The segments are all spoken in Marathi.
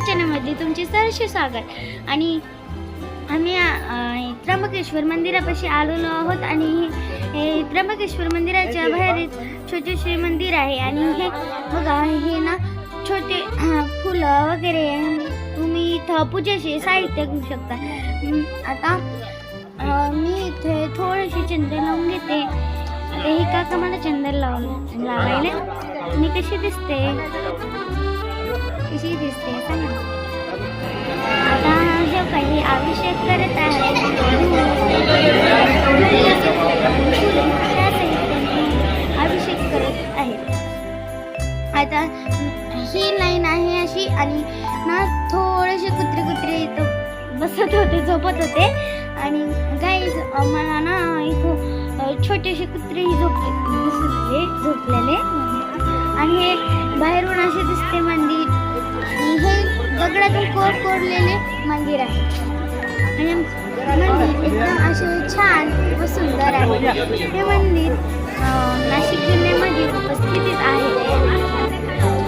चॅनलमध्ये तुमचे सहर्ष स्वागत. आणि आम्ही त्र्यंबकेश्वर मंदिरापाशी आलेलो आहोत आणि हे त्र्यंबकेश्वर मंदिराच्या बाहेर छोटेसे मंदिर आहे. आणि हे बघा, हे ना छोटे फुलं वगैरे तुम्ही इथं पूजेचे साहित्य घेऊ शकता. आता मी इथे थोडेसे चंदन लावून घेते. आता हे काका मला चंदन लावायला. मी कशी दिसते सांगा. आता हे काही अभिषेक करत आहे. अभिषेक करत आहे. आता ही लाईन आहे अशी. आणि ना थोडेसे कुत्रे इथं बसत होते, झोपत होते. आणि गाईज मला ना इथं छोटेसे कुत्रेही झोपलेले. आणि हे बाहेरून असे दिसते मंदिर. हे दगडातून कोरलेले मंदिर आहे. आणि मंदिर एकदम असे छान व सुंदर आहे. हे मंदिर नाशिक जिल्ह्यामध्ये उपस्थित आहे.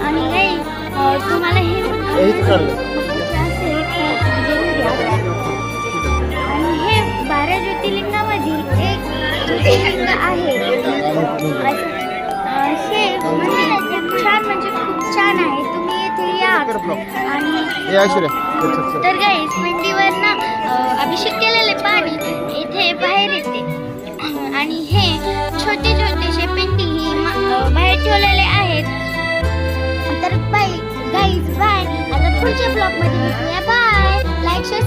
आणि काही तुम्हाला हे आणि हे 12 ज्योतिर्लिंगामधील एक ज्योतिर्लिंग आहे. हे मंदिर छान, म्हणजे खूप छान आहे. तुम्ही येथे या. आणि तर गाईस, पिंडीवर ना अभिषेक केलेले पाणी इथे बाहेर येते. आणि हे छोटेसे पिंडी ही बाहेर ठेवलेले आहेत. तर बाय गाईज, बाय. आता पुढच्या ब्लॉगमध्ये भेटूया. बाय. Like share